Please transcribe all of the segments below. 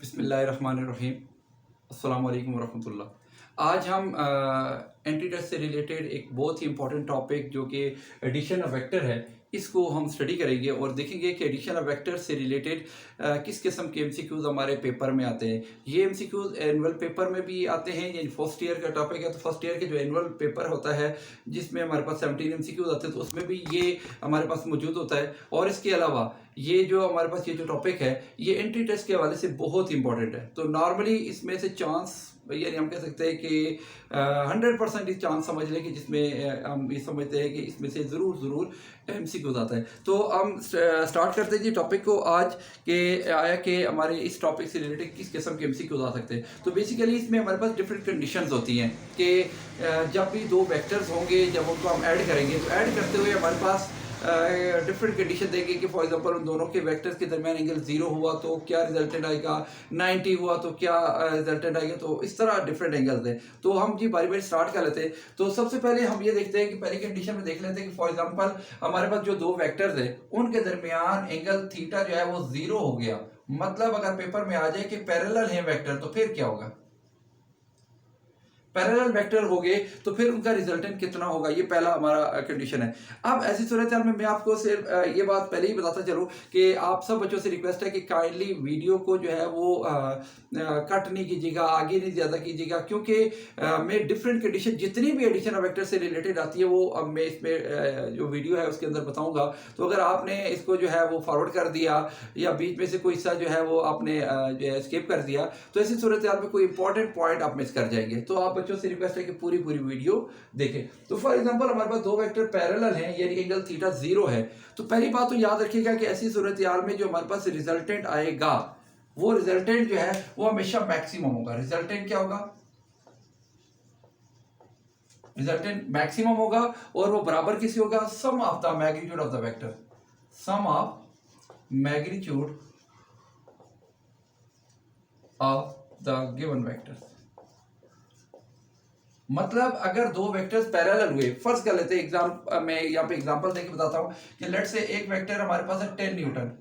बिस्मिल्लाहिर्रहमानिर्रहीम। अस्सलाम वालेकुम वरहमतुल्लाह। आज हम एंटी टेस्ट से रिलेटेड एक बहुत ही इंपॉर्टेंट टॉपिक जो कि एडिशन ऑफ वेक्टर है, इसको हम स्टडी करेंगे और देखेंगे कि एडिशन ऑफ वेक्टर से रिलेटेड किस किस्म के एमसीक्यूज़ हमारे पेपर में आते हैं। ये एमसीक्यूज़ एनुअल पेपर में भी आते हैं, यानी फर्स्ट ईयर का टॉपिक है तो फर्स्ट ईयर के जो एनुअल पेपर होता है जिसमें हमारे पास 17 एमसीक्यूज़ आते हैं तो उसमें भी ये हमारे पास मौजूद होता है। और इसके अलावा ये जो हमारे पास ये जो टॉपिक है ये एंट्री टेस्ट के हवाले से बहुत इंपॉर्टेंट है। तो नॉर्मली इसमें से चांस, यानी हम कह सकते हैं कि 100% इस चांस समझ लें कि जिसमें हम ये समझते हैं कि इसमें से ज़रूर एमसीक्यूज़ आता है। तो हम स्टार्ट करते हैं जी टॉपिक को आज के आया कि हमारे इस टॉपिक से रिलेटेड किस किस्म के एमसीक्यूज़ आ सकते हैं। तो बेसिकली इसमें हमारे पास डिफरेंट कंडीशंस होती हैं कि जब भी दो वेक्टर्स होंगे, जब उनको हम ऐड करेंगे तो ऐड करते हुए हमारे पास डिफरेंट कंडीशन देंगे कि फॉर एग्जांपल उन दोनों के वेक्टर्स के दरमियान एंगल 0 हुआ तो क्या रिजल्टेंट आएगा, 90 हुआ तो क्या रिजल्टेंट आएगा। तो इस तरह डिफरेंट एंगल्स हैं। तो हम जी बारी बारी स्टार्ट कर लेते हैं। तो सबसे पहले हम ये देखते हैं कि पहली कंडीशन में देख लेते हैं कि फॉर एग्जांपल हमारे पास जो दो वेक्टर्स हैं उनके दरमियान एंगल थीटा जो है वो 0 हो गया। मतलब अगर पेपर में आ जाए कि पैरेलल है वेक्टर तो फिर क्या होगा, पैरेलल वेक्टर हो गए तो फिर उनका रिजल्टेंट कितना होगा, ये पहला हमारा कंडीशन है। अब ऐसी सूरत में मैं आपको सिर्फ ये बात पहले ही बताता चलूँ कि आप सब बच्चों से रिक्वेस्ट है कि काइंडली वीडियो को जो है वो कट नहीं कीजिएगा, आगे नहीं ज़्यादा कीजिएगा, क्योंकि मैं डिफरेंट कंडीशन जितनी भी एडिशन ऑफ वेक्टर से रिलेटेड आती है वो अब मैं इसमें जो वीडियो है उसके अंदर बताऊँगा। तो अगर आपने इसको जो है वो फॉरवर्ड कर दिया या बीच में से कोई हिस्सा जो है वो आपने जो है स्किप कर दिया तो ऐसी सूरत में कोई इंपॉर्टेंट पॉइंट आप मिस कर जाएंगे। तो आप बच्चों से रिक्वेस्ट है कि पूरी वीडियो देखें। तो फॉर एग्जांपल हमारे पास दो वेक्टर पैरेलल हैं, यानी एंगल थीटा 0 है। तो पहली बात तो याद रखिएगा कि ऐसी सूरत में जो हमारे पास रिजल्टेंट आएगा वो रिजल्टेंट जो है वो हमेशा मैक्सिमम होगा। रिजल्टेंट क्या होगा, रिजल्टेंट मैक्सिमम होगा और वो बराबर किसी होगा, sum of the magnitude of the vector, sum of magnitude of the given vector. मतलब अगर दो वेक्टर्स पैरेलल हुए, फर्ज कर लेते हैं एग्जाम में यहाँ पे एग्जांपल देके बताता हूँ कि लेट से एक वेक्टर हमारे पास है 10 न्यूटन,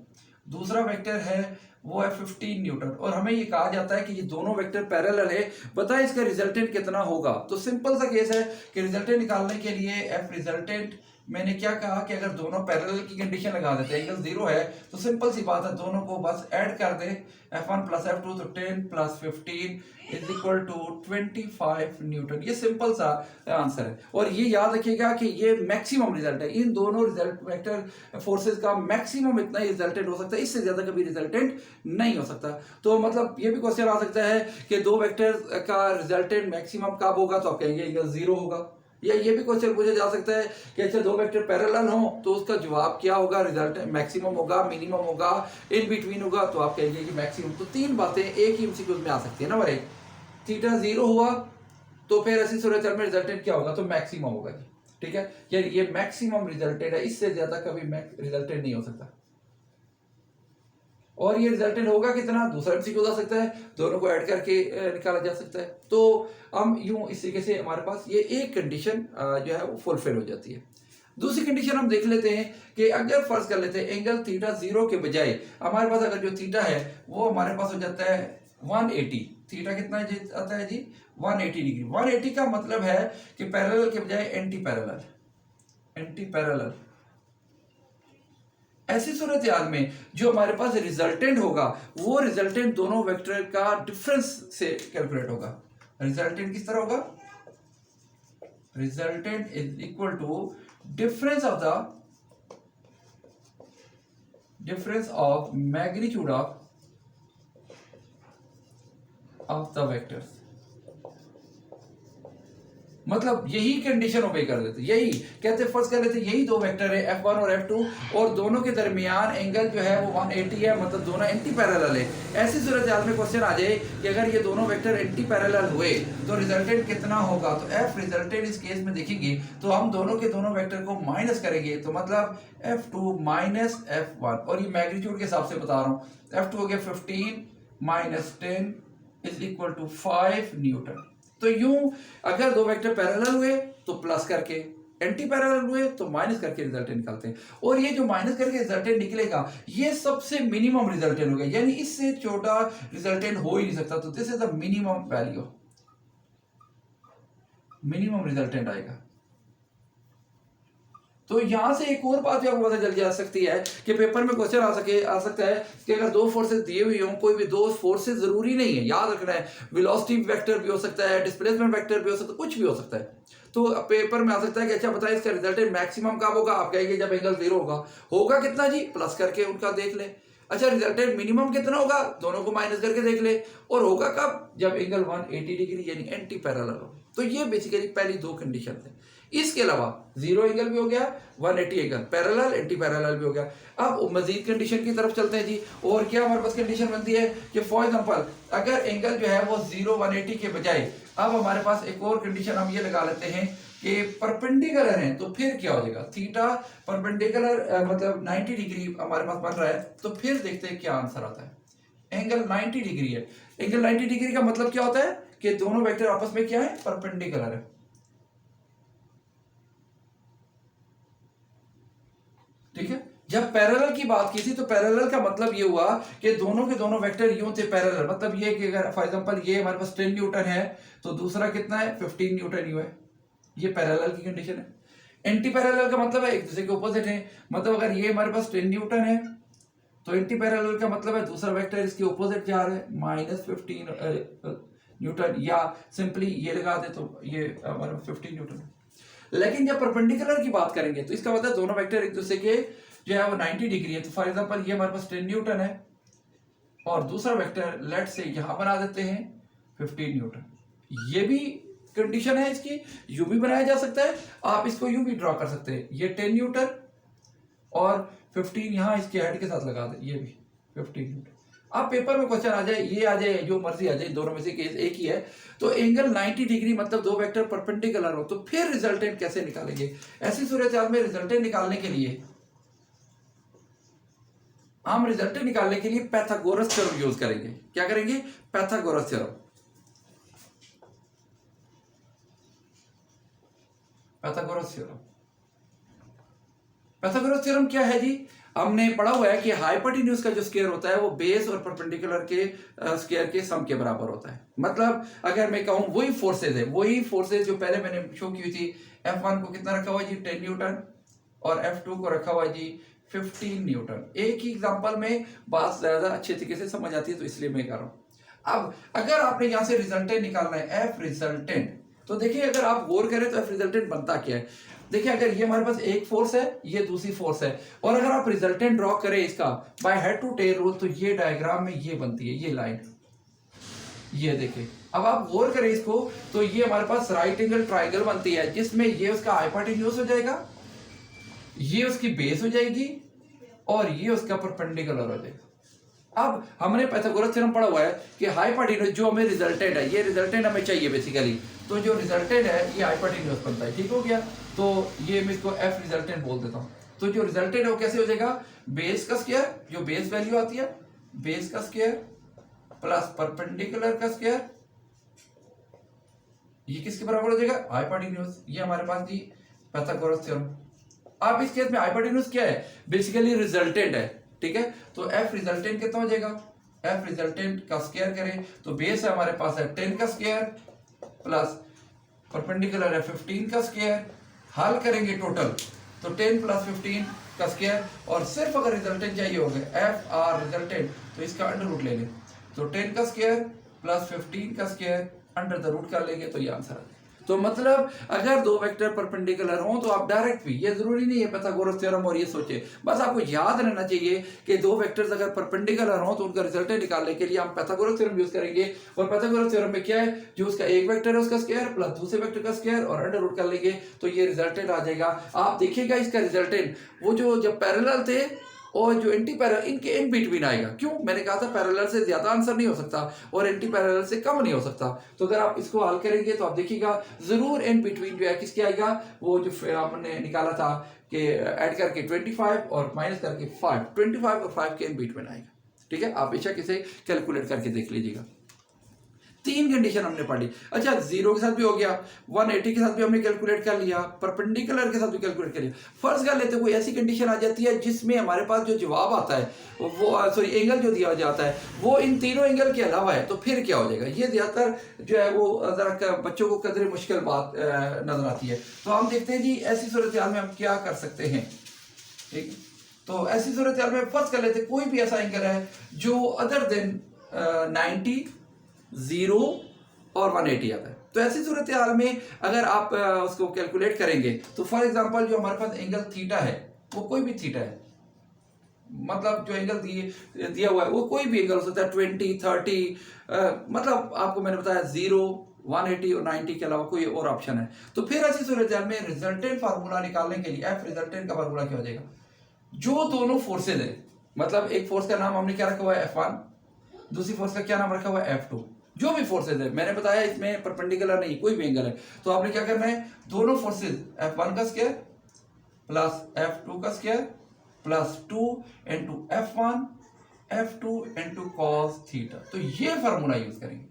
दूसरा वेक्टर है वो है 15 न्यूटन और हमें ये कहा जाता है कि ये दोनों वेक्टर पैरेलल है, बताएं इसका रिजल्टेंट कितना होगा। तो सिंपल सा केस है कि रिजल्टेंट निकालने के लिए एफ रिजल्टेंट मैंने क्या कहा कि अगर दोनों पैरेलल की कंडीशन लगा देते हैं, एंगल 0 है तो सिंपल सी बात है दोनों को बस ऐड कर दे, f1 प्लस f2 तो 10 plus 15 is equal to 25 newton. ये सिंपल सा आंसर है। और ये याद रखिएगा कि ये मैक्सिमम रिजल्ट है, इन दोनों रिजल्ट वेक्टर फोर्सेस का मैक्सिमम इतना ही रिजल्टेंट हो सकता है, इससे ज्यादा कभी रिजल्टेंट नहीं हो सकता। तो मतलब ये भी क्वेश्चन आ सकता है कि दो वेक्टर का रिजल्टेंट मैक्सिमम कब होगा, तो आप कहेंगे एंगल 0 होगा। या ये भी क्वेश्चन पूछा जा सकता है कि अच्छा दो वेक्टर पैरेलल हो तो उसका जवाब क्या होगा, रिजल्ट मैक्सिमम होगा, मिनिमम होगा, इन बिटवीन होगा, तो आप कहेंगे कि मैक्सिमम। तो तीन बातें एक ही एमसीक्यूज में आ सकती है। नंबर एक, थीटा 0 हुआ तो फिर ऐसी सूरत में रिजल्टेंट क्या होगा, तो मैक्सिमम होगा जी। ठीक है, यानी ये मैक्सिमम रिजल्टेंट है, इससे ज्यादा कभी रिजल्टेंट नहीं हो सकता। और ये रिजल्टेंट होगा कितना, दूसरा एमसीक्यू आ सकता है, दोनों को ऐड करके निकाला जा सकता है। तो हम यूं इस तरीके से हमारे पास ये एक कंडीशन जो है वो फुलफिल हो जाती है। दूसरी कंडीशन हम देख लेते हैं कि अगर फर्ज कर लेते हैं एंगल थीटा 0 के बजाय हमारे पास अगर जो थीटा है वो हमारे पास हो जाता है 180। थीटा कितना आता है जी, 180 डिग्री। 180 का मतलब है कि पैरेलल के बजाय एंटी पैरेलल, एंटी पैरेलल। ऐसी सूरत हाल में जो हमारे पास रिजल्टेंट होगा वो रिजल्टेंट दोनों वेक्टर का डिफरेंस से कैलकुलेट होगा। रिजल्टेंट किस तरह होगा, resultant is equal to difference of magnitude of the vectors. मतलब यही कंडीशन ओबे कर देते, यही कहते फर्स्ट कर लेते यही दो वेक्टर है f1 और f2 और दोनों के दरमियान एंगल जो है वो 180 है, मतलब दोनों एंटी पैरेलल है। ऐसी सूरत हाल में क्वेश्चन आ जाए कि अगर ये दोनों वेक्टर एंटी पैरेलल हुए तो रिजल्टेंट कितना होगा। तो f रिजल्टेंट इस केस में देखेंगे तो हम दोनों के दोनों वेक्टर को माइनस करेंगे, तो मतलब f2 माइनस f1, और ये मैग्नीट्यूड के हिसाब से बता रहा हूँ। f2 हो गया 15 minus 10 is equal to 5 newton. तो यूं अगर दो वेक्टर पैरेलल हुए तो प्लस करके एंटी पैरेलल हुए तो माइनस करके रिजल्टेंट निकालते हैं, और ये जो माइनस करके रिजल्टेंट निकलेगा ये सबसे मिनिमम रिजल्टेंट होगा, यानी इससे छोटा रिजल्टेंट हो ही नहीं सकता। तो this is the minimum value, minimum resultant आएगा। तो यहां से एक और बात भी आपको पता चल जा सकती है कि पेपर में क्वेश्चन आ सकता है कि अगर दो फोर्सेस दिए हुए हों, कोई भी दो फोर्सेस जरूरी नहीं है, याद रखना है, वेलोसिटी वेक्टर भी हो सकता है, डिस्प्लेसमेंट वेक्टर भी हो सकता है, कुछ भी हो सकता है। तो पेपर में आ सकता है कि अच्छा बताइए इसका रिजल्टेंट मैक्सिमम कब होगा, आप कहेंगे जब एंगल 0 होगा कितना जी, प्लस करके उनका देख ले। अच्छा रिजल्टेंट मिनिमम कितना होगा, दोनों को माइनस करके देख ले, और होगा कब, जब एंगल 180 डिग्री यानी एंटी पैरेलल हो। तो ये बेसिकली पहली दो कंडीशन है। इसके अलावा 0 एंगल भी हो गया, 180 एंगल, पैरेलल एंटी पैरेलल भी हो गया। अब मजीद कंडीशन की तरफ चलते हैं जी, और क्या हमारे पास कंडीशन बनती है कि फॉर एग्जांपल अगर एंगल जो है वो 0 180 के बजाय अब हमारे पास एक और कंडीशन हम ये लगा लेते हैं कि परपेंडिकुलर हैं, तो फिर क्या हो जाएगा, थीटा परपेंडिकुलर मतलब 90 डिग्री हमारे पास बन रहा है, तो फिर देखते हैं क्या आंसर आता है। एंगल 90 डिग्री है, एंगल 90 डिग्री का मतलब क्या होता है कि दोनों वेक्टर आपस में क्या है, परपेंडिकुलर है। ठीक है, जब पैरेलल की बात की थी तो पैरेलल का मतलब ये हुआ कि दोनों के दोनों वेक्टर यूं थे पैरेलल, मतलब ये कि अगर फॉर एग्जांपल ये हमारे पास 10 न्यूटन है तो दूसरा कितना है 15 न्यूटन यूं है, ये पैरेलल की कंडीशन है। एंटी पैरेलल का मतलब है एक दूसरे के ऑपोजिट है, मतलब अगर ये हमारे पास 10 न्यूटन है तो एंटी पैरेलल का मतलब है दूसरा वेक्टर इसके ऑपोजिट जा रहा है -15 न्यूटन, या सिंपली ये लगा दे तो ये हमारा 15 न्यूटन है। लेकिन जब परपेंडिकुलर की बात करेंगे तो इसका मतलब दोनों वेक्टर एक दूसरे के जो है वो 90 डिग्री है। तो फॉर एग्जांपल ये हमारे पास 10 न्यूटन है और दूसरा वेक्टर लेट से यहां बना देते हैं 15 न्यूटन, ये भी कंडीशन है इसकी, यूं भी बनाया जा सकता है, आप इसको यूं भी ड्रॉ कर सकते हैं, ये 10 न्यूटन और 15 यहां इसके हेड के साथ लगा दे, ये भी 15 न्यूटन। अब पेपर में क्वेश्चन आ जाए, ये आ जाए, जो मर्जी आ जाए, दोनों में से केस एक ही है, तो एंगल 90 डिग्री मतलब दो वेक्टर परपेंडिकुलर हो, तो फिर रिजल्टेंट कैसे निकालेंगे। ऐसी सूरत में रिजल्टेंट निकालने के लिए हम रिजल्टेंट निकालने के लिए पाइथागोरस थ्योरम यूज करेंगे। क्या करेंगे, Pythagoras theorem. Pythagoras theorem, Pythagoras theorem क्या है जी, हमने पढ़ा हुआ है कि हाइपोटेन्यूज का जो स्क्वायर होता है वो बेस और परपेंडिकुलर के स्क्वायर के सम के बराबर होता है। मतलब अगर मैं कहूं वही फोर्सेज है, वही फोर्सेज जो पहले मैंने शो की हुई थी, F1 को कितना रखा हुआ है जी 10 न्यूटन और F2 को रखा हुआ है जी 15 न्यूटन। एक ही एग्जांपल में बात ज्यादा अच्छे तरीके से समझ आती है तो इसलिए मैं कर रहा हूं। अब अगर आपने यहां से रिजल्टेंट निकालना है एफ रिजल्टेंट, तो देखिए अगर आप गौर करें तो एफ रिजल्टेंट बनता क्या है। देखिए अगर ये हमारे पास एक फोर्स है, ये दूसरी फोर्स है, और अगर आप रिजल्टेंट ड्रॉ करें इसका by head to tail rule, तो ये डायग्राम में ये बनती है, ये लाइन, ये देखिए। अब आप गौर करें इसको, तो ये हमारे पास राइट एंगल ट्राइंगल बनती है, जिसमें ये उसका हाइपोटेन्यूज हो जाएगा, ये उसकी बेस हो जाएगी, और ये उसका परपेंडिकुलर हो जाएगा। अब हमने पाइथागोरस थ्योरम पढ़ा हुआ है कि हाइपोटेन्यूज जो हमें रिजल्टेंट है, ये रिजल्टेंट हमें चाहिए बेसिकली, तो जो रिजल्टेंट है ये हाइपोटेन्यूज बनता है। ठीक हो गया, तो ये मैं इसको एफ रिजल्टेंट बोल देता हूं। तो जो रिजल्टेंट है वो कैसे हो जाएगा, बेस का स्क्वायर, जो बेस वैल्यू आती है बेस का स्क्वायर प्लस परपेंडिकुलर का स्क्वायर, ये किसके बराबर हो जाएगा, हाइपोटेन्यूज। ये हमारे पास थी पाइथागोरस थ्योरम। अब इस केस में हाइपोटेन्यूज क्या है, बेसिकली रिजल्टेंट है। ठीक है, तो एफ रिजल्टेंट कितना हो जाएगा, एफ रिजल्टेंट का स्क्वायर करें तो बेस है हमारे पास है 10 का स्क्वायर प्लस परपेंडिकुलर है 15 का स्क्वायर, हल करेंगे टोटल तो 10 प्लस 15 का स्क्वायर, और सिर्फ अगर रिजल्टेंट चाहिए होगा एफ आर रिजल्टेंट तो इसका अंडर रूट ले लें, तो 10 का स्क्वायर प्लस 15 का स्क्वायर अंडर द रूट कर लेंगे, तो ये आंसर आ जाएगा। तो मतलब अगर दो वेक्टर परपेंडिकुलर हों तो आप डायरेक्ट भी, ये जरूरी नहीं है पाइथागोरस थ्योरम और ये सोचे, बस आपको याद रहना चाहिए कि दो वेक्टर्स अगर परपेंडिकुलर हों तो उनका रिजल्टेंट निकालने के लिए हम पाइथागोरस थ्योरम यूज करेंगे। और पाइथागोरस थ्योरम में क्या है, जो उसका एक वेक्टर है उसका स्क्वायर प्लस दूसरे वेक्टर का स्क्वायर और अंडर रूट कर लेंगे, तो ये रिजल्टेंट आ जाएगा। आप देखिएगा इसका रिजल्टेंट वो जो जब पैरेलल थे और जो एंटी पैरेलल, इनके इन बिटवीन आएगा। क्यों, मैंने कहा था पैरेलल से ज्यादा आंसर नहीं हो सकता और एंटी पैरेलल से कम नहीं हो सकता। तो अगर आप इसको हल करेंगे तो आप देखिएगा जरूर इन बिटवीन जो है किसके आएगा, वो जो हमने निकाला था कि ऐड करके 25 और माइनस करके 5, 25 और 5 के इन बिटवीन आएगा। ठीक है, आप बेशक इसे कैलकुलेट करके देख लीजिएगा। तीन कंडीशन हमने पढ़ी। अच्छा, 0 के साथ भी हो गया, 180 के साथ भी हमने कैलकुलेट कर लिया, परपेंडिकुलर के साथ भी कैलकुलेट कर लिया। फर्ज कर लेते कोई ऐसी कंडीशन आ जाती है जिसमें हमारे पास जो जवाब आता है वो सॉरी एंगल जो दिया जाता है वो इन तीनों एंगल के अलावा है, तो फिर क्या हो जाएगा? ये ज़्यादातर जो है वो ज़रा बच्चों को कदर मुश्किल बात नजर आती है। तो हम देखते हैं जी ऐसी सूरत हाल में हम क्या कर सकते हैं। ठीक, तो ऐसी सूरत हाल में फर्ज कर लेते कोई भी ऐसा एंगल है जो अदर देन 90, 0 और 180 आता है। तो ऐसी सूरत हाल में अगर आप उसको कैलकुलेट करेंगे तो फॉर एग्जांपल जो हमारे पास एंगल थीटा है वो कोई भी थीटा है, मतलब जो एंगल दिया हुआ है वो कोई भी एंगल हो सकता है, 20, 30, मतलब आपको मैंने बताया 0, 180 और 90 के अलावा कोई और ऑप्शन है। तो फिर ऐसी सूरत हाल में रिजल्टेंट फार्मूला निकालने के लिए एफ रिजल्टेंट का फार्मूला क्या हो जाएगा? जो दोनों फोर्सेज है, मतलब एक फोर्स का नाम हमने क्या रखा हुआ है F1, दूसरी फोर्स का क्या नाम रखा हुआ है F2। जो भी फोर्सेज है मैंने बताया इसमें परपेंडिकुलर नहीं, कोई भी एंगल है, तो आपने क्या करना है, दोनों फोर्सेज F1 का स्क्वायर प्लस F2 का square plus 2 into F1 F2 into cos theta, तो ये फार्मूला यूज करेंगे।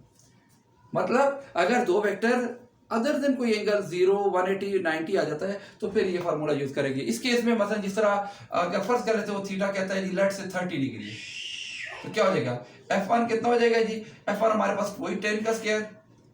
मतलब अगर दो वेक्टर अदर देन कोई एंगल 0, 180, 90 आ जाता है तो फिर ये फार्मूला यूज करेंगे। इस केस में मतलब जिस तरह अगर फर्ज कर लेते हो थीटा कहता है जी लेट से 30 डिग्री है, तो क्या हो जाएगा? F1 कितना हो जाएगा जी? F1 हमारे पास वही 10 का स्क्वायर,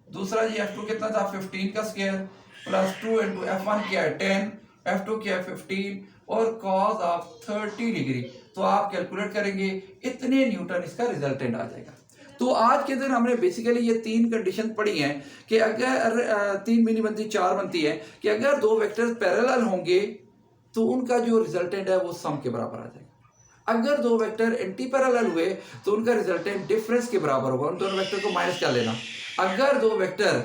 दूसरा जी F2 कितना था 15 का स्क्वायर प्लस 2 इंटू F1 क्या है 10, F2 क्या है 15 और कॉस ऑफ 30 डिग्री, तो आप कैलकुलेट करेंगे इतने न्यूटन इसका रिजल्टेंट आ जाएगा। तो आज के दिन हमने बेसिकली ये तीन कंडीशन पढ़ी हैं कि अगर 3 भी नहीं बनती 4 बनती है कि अगर दो वेक्टर्स पैरेलल होंगे तो उनका जो रिजल्टेंट है वो सम के बराबर आ जाएगा। अगर दो वेक्टर एंटी पैरेलल हुए तो उनका रिजल्टेंट डिफरेंस के बराबर होगा, उन दोनों वेक्टर को माइनस कर लेना। अगर दो वेक्टर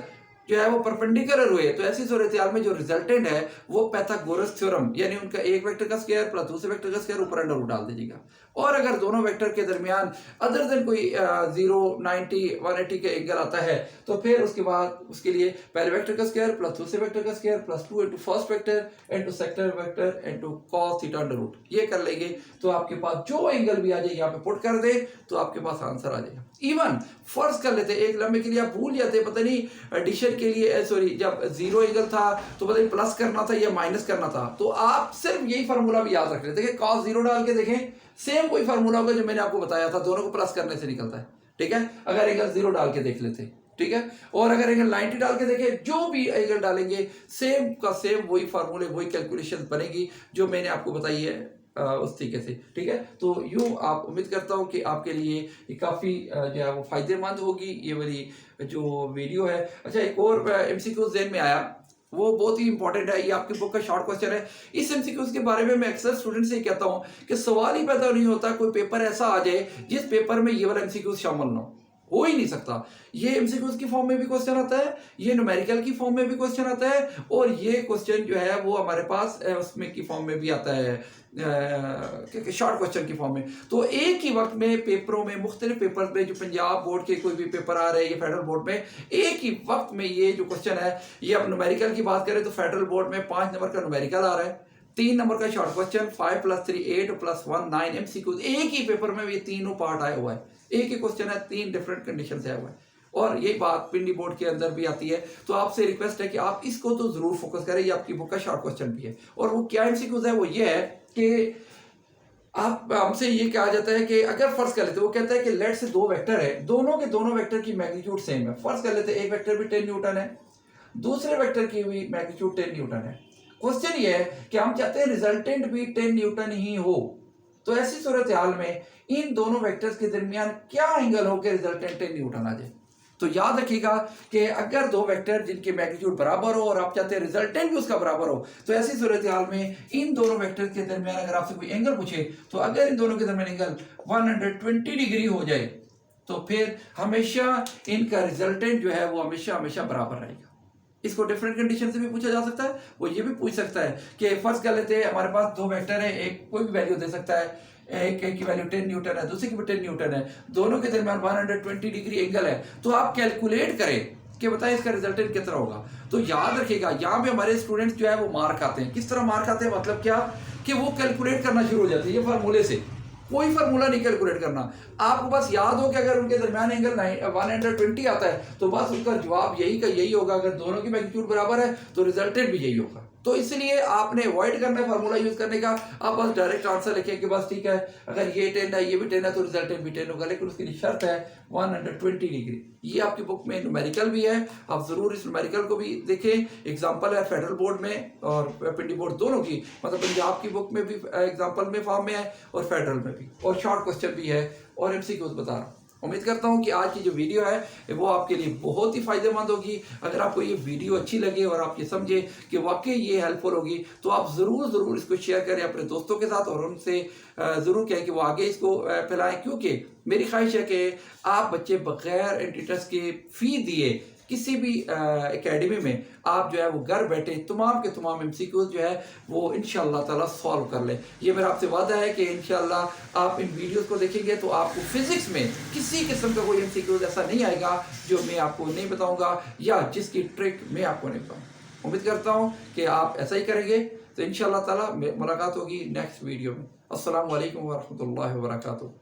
जो है वो परपेंडिकुलर हुए तो ऐसी सूरत हाल में जो रिजल्टेंट है वो पाइथागोरस थ्योरम, यानी उनका एक वेक्टर का स्क्वायर प्लस दूसरे वेक्टर का स्क्वायर ऊपर अंडर रूट डाल दीजिएगा। और अगर दोनों वेक्टर के दरमियान अदर देन कोई 0, 90, 180 के एंगल आता है तो फिर उसके बाद उसके लिए पहले वेक्टर का स्क्वायर प्लस दूसरे वेक्टर का square plus 2 into first vector into second vector into cos theta under root, ये कर लेंगे तो आपके पास जो एंगल भी आ जाए यहाँ पे पुट कर दे तो आपके पास आंसर आ जाएगा। इवन फर्ज कर लेते एक लम्बे के लिए आप भूल जाते, पता नहीं एडिशन के लिए सॉरी जब 0 एंगल था तो पता नहीं प्लस करना था या माइनस करना था, तो आप सिर्फ यही फार्मूला भी याद रख लेते कि cos 0 डाल के देखें, सेम कोई फार्मूला होगा जो मैंने आपको बताया था, दोनों को प्लस करने से निकलता है। ठीक है, अगर एंगल 0 डाल के देख लेते, ठीक है, और अगर एंगल 90 डाल के देखें, जो भी एंगल डालेंगे सेम का सेम वही फार्मूले वही कैलकुलेशन बनेगी जो मैंने आपको बताई है उस तरीके से। ठीक है, तो यूं आप उम्मीद करता हूं कि आपके लिए ये काफ़ी जो है वो फायदेमंद होगी ये वाली जो वीडियो है। अच्छा, एक और एमसीक्यू ज़हन में आया, वो बहुत ही इंपॉर्टेंट है, ये आपकी बुक का शॉर्ट क्वेश्चन है। इस एमसीक्यूज के बारे में मैं अक्सर स्टूडेंट से कहता हूँ कि सवाल ही पैदा नहीं होता कोई पेपर ऐसा आ जाए जिस पेपर में ये वाला एमसीक्यूज शामिल ना हो ही नहीं सकता। ये एमसीक्यूज की फॉर्म में भी क्वेश्चन आता है, ये न्यूमेरिकल की फॉर्म में भी क्वेश्चन आता है, और ये क्वेश्चन जो है वो हमारे पास उसमें की फॉर्म में भी आता है, शॉर्ट क्वेश्चन की फॉर्म में। तो एक ही वक्त में पेपरों में मुख्तलिफ पेपर में जो पंजाब बोर्ड के कोई भी पेपर आ रहे हैं या फेडरल बोर्ड में, एक ही वक्त में ये जो क्वेश्चन है, ये अब न्यूमेरिकल की बात करें तो फेडरल बोर्ड में 5 नंबर का न्यूमेरिकल आ रहा है, 3 नंबर का शॉर्ट क्वेश्चन, 5 + 3 8 + 1 9 एमसीक्यू, एक ही पेपर में ये तीनों पार्ट आया हुआ है, एक ही क्वेश्चन है, 3 डिफरेंट कंडीशन से आया हुआ है। और यही बात पिंडी बोर्ड के अंदर भी आती है। तो आपसे रिक्वेस्ट है कि आप इसको तो जरूर फोकस करें, ये आपकी बुक का शॉर्ट क्वेश्चन भी है। और वो क्या एमसीक्यूज है, वो ये है कि आप हमसे ये कहा जाता है कि अगर फर्ज कर लेते, वो कहता है कि लेट से दो वेक्टर है, दोनों के दोनों वेक्टर की मैग्नीट्यूड सेम है। फर्ज कर लेते एक वेक्टर भी 10 न्यूटन है, दूसरे वेक्टर की भी मैग्नीट्यूड 10 न्यूटन है। क्वेश्चन ये है कि हम चाहते हैं रिजल्टेंट भी 10 न्यूटन ही हो, तो ऐसी सूरत हाल में इन दोनों वेक्टर्स के दरमियान क्या एंगल हो कि रिजल्टेंट 10 न्यूटन आ जाए। तो याद रखिएगा कि अगर दो वेक्टर जिनके मैग्नीट्यूड बराबर हो और आप चाहते हैं रिजल्टेंट भी उसका बराबर हो, तो ऐसी सूरत हाल में इन दोनों वेक्टर के दरमियान अगर आपसे कोई एंगल पूछे, तो अगर इन दोनों के दरमियान एंगल 120 डिग्री हो जाए तो फिर हमेशा इनका रिजल्टेंट जो है वो हमेशा हमेशा बराबर रहेगा। इसको डिफरेंट कंडीशन से भी पूछा जा सकता है। वो ये भी पूछ सकता है कि फर्ज कर लेते हैं हमारे पास दो वेक्टर है, एक कोई भी वैल्यू दे सकता है, एक की वैल्यू 10 न्यूटन है, दूसरी की भी 10 न्यूटन है, दोनों के दरमियान 120 डिग्री एंगल है, तो आप कैलकुलेट करें कि बताएं इसका रिजल्टेंट कितना होगा। तो याद रखिएगा यहाँ पे हमारे स्टूडेंट्स जो है वो मार्क आते हैं। किस तरह मार्क आते हैं, मतलब क्या कि वो कैलकुलेट करना शुरू हो जाते हैं ये फार्मूले से, कोई फार्मूला नहीं कैलकुलेट करना, आपको बस याद हो कि अगर उनके दरमियान एंगल 120 आता है तो बस उसका जवाब यही का यही होगा। अगर दोनों की मैग्नीट्यूड बराबर है तो रिजल्टेंट भी यही होगा। तो इसलिए आपने अवॉइड करना है फार्मूला यूज करने का। आप बस डायरेक्ट आंसर लिखें कि बस ठीक है, अगर ये 10 है ये भी 10 है तो रिजल्टेंट भी 10 होगा, लेकिन उसकी शर्त है 120 डिग्री। ये आपकी बुक में न्यूमेरिकल भी है, आप जरूर इस न्यूमेरिकल को भी देखें। एग्जांपल है फेडरल बोर्ड में और पिंडी बोर्ड दोनों की, मतलब पंजाब की बुक में भी एग्जांपल में फॉर्म में है और फेडरल में भी, और शॉर्ट क्वेश्चन भी है और एमसीक्यूज बता रहा हूँ। उम्मीद करता हूँ कि आज की जो वीडियो है वो आपके लिए बहुत ही फायदेमंद होगी। अगर आपको ये वीडियो अच्छी लगे और आप ये समझे कि वाकई ये हेल्पफुल होगी तो आप ज़रूर इसको शेयर करें अपने दोस्तों के साथ और उनसे ज़रूर कहें कि वो आगे इसको फैलाएं, क्योंकि मेरी ख्वाहिश है कि आप बच्चे बगैर एंट्री टेस्ट के फ़ी दिए किसी भी एकेडमी में आप जो है वो घर बैठे तमाम के तमाम एमसीक्यूज जो है वो इंशाअल्लाह ताला सॉल्व कर लें। ये मेरा आपसे वादा है कि इंशाअल्लाह आप इन वीडियोस को देखेंगे तो आपको फिजिक्स में किसी किस्म का कोई एमसीक्यूज ऐसा नहीं आएगा जो मैं आपको नहीं बताऊंगा या जिसकी ट्रिक मैं आपको नहीं बताऊंगा। उम्मीद करता हूँ कि आप ऐसा ही करेंगे। तो इंशाअल्लाह ताला मुलाकात होगी नेक्स्ट वीडियो में। अस्सलाम वालेकुम वरहमतुल्लाहि वबरकातुहू।